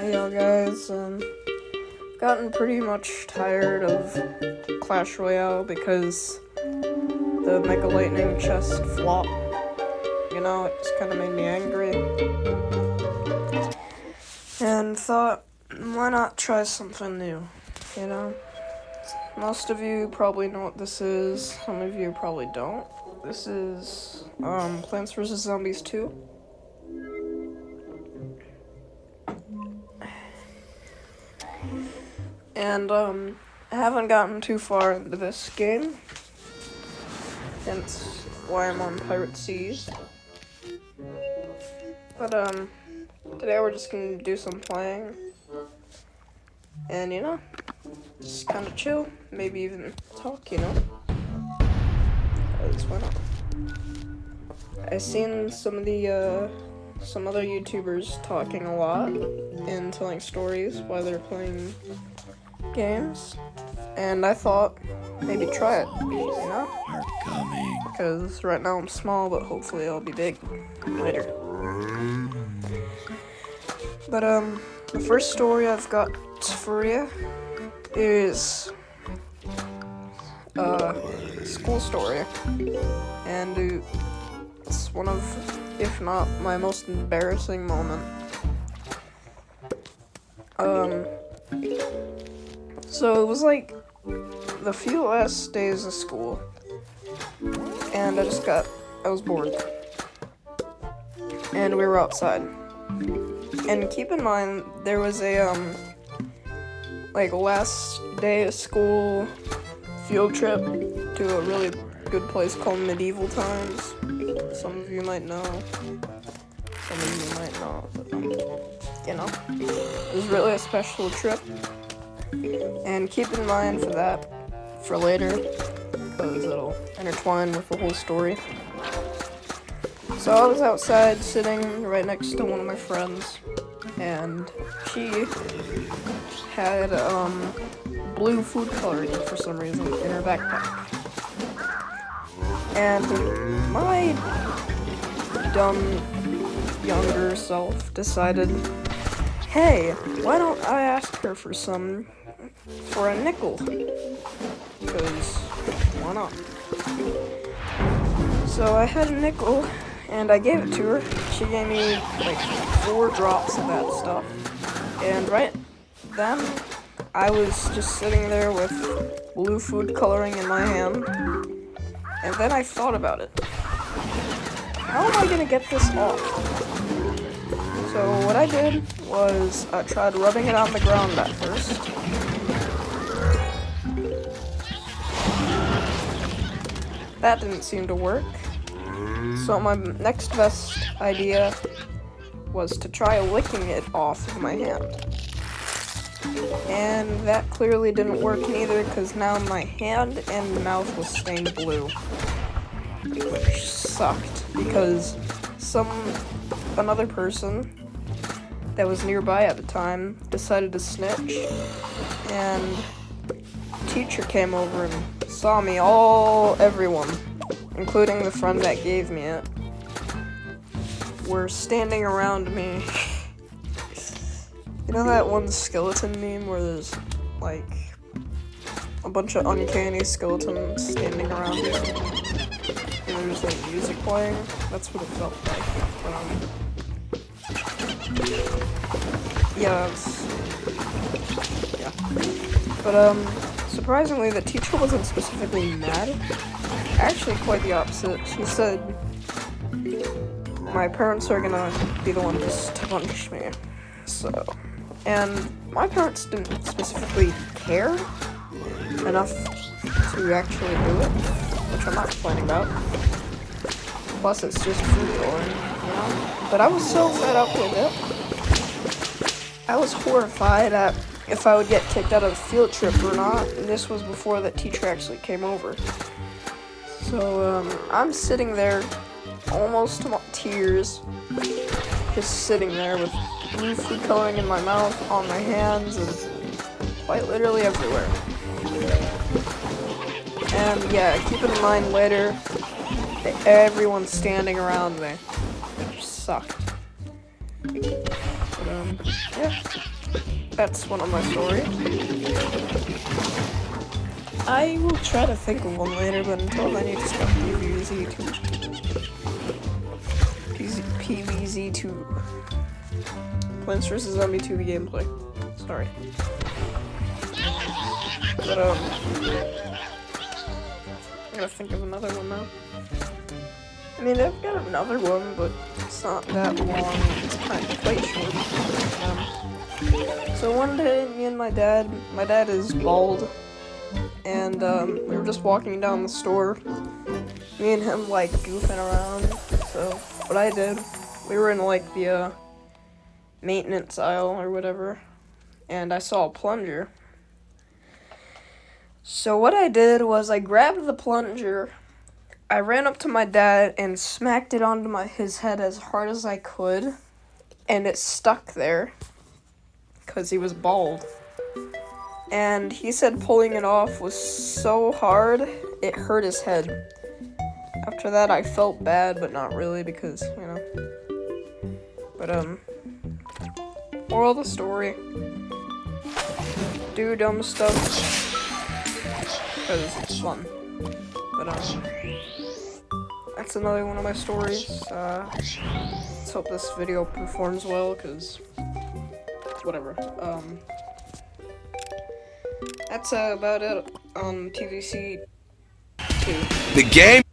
Hey y'all guys, gotten pretty much tired of Clash Royale because the Mega Lightning chest flop. You know, it just kind of made me angry. And thought, why not try something new, you know? Most of you probably know what this is, some of you probably don't. This is, Plants vs. Zombies 2. And, I haven't gotten too far into this game, hence why I'm on Pirate Seas. But, today we're just gonna do some playing, and, you know, just kind of chill, maybe even talk, you know? Because why not? I've seen some of the, some other YouTubers talking a lot and telling stories while they're playing games, and I thought maybe try it, you know? Because right now I'm small, but hopefully I'll be big later. But the first story I've got for you is a school story, and it's one of, if not my most embarrassing moment. So it was like the few last days of school, and I was bored, and we were outside. And keep in mind, there was a, like, last day of school field trip to a really good place called Medieval Times. Some of you might know, some of you might not, but, you know, it was really a special trip. And keep in mind for that, for later, because it'll intertwine with the whole story. So I was outside sitting right next to one of my friends, and she had blue food coloring for some reason in her backpack. And my dumb younger self decided, hey, why don't I ask her for a nickel? Because why not? So I had a nickel, and I gave it to her. She gave me like 4 drops of that stuff. And right then, I was just sitting there with blue food coloring in my hand. And then I thought about it. How am I gonna get this off? So what I did was I tried rubbing it on the ground at first. That didn't seem to work. So my next best idea was to try licking it off of my hand. And that clearly didn't work neither, because now my hand and mouth was stained blue. Which sucked, because another person that was nearby at the time decided to snitch, and the teacher came over and saw me, everyone, including the friend that gave me it, were standing around me. You know that one skeleton meme where there's, like, a bunch of uncanny skeletons standing around you, and there's, like, music playing? That's what it felt like. Yeah. But, surprisingly, the teacher wasn't specifically mad. Actually, quite the opposite. She said, my parents are gonna be the ones to punish me. So, and my parents didn't specifically care enough to actually do it, which I'm not complaining about. Plus, it's just food coloring, you know? But I was so fed up with it. I was horrified at if I would get kicked out of the field trip or not. This was before that teacher actually came over. So, I'm sitting there, almost to tears, just sitting there with blue food coloring in my mouth, on my hands, and quite literally everywhere. And yeah, keep in mind later, everyone's standing around me, which sucked. But, Yeah, that's one of my stories. I will try to think of one later, but until then, you just got pvz2 Plants vs. Zombie 2 gameplay. Sorry. But, I gotta think of another one now. I mean, I've got another one, but it's not that long. It's kind of quite short. So one day, me and my dad is bald, and, we were just walking down the store. Me and him, like, goofing around. So, what I did, we were in, like, the, maintenance aisle or whatever, and I saw a plunger. So what I did was I grabbed the plunger, I ran up to my dad and smacked it onto his head as hard as I could, and it stuck there because he was bald. And he said pulling it off was so hard it hurt his head. After that I felt bad, but not really because, you know. But moral of the story, do dumb stuff because it's fun. But that's another one of my stories. Let's hope this video performs well, because whatever. That's about it on PVC2. The game.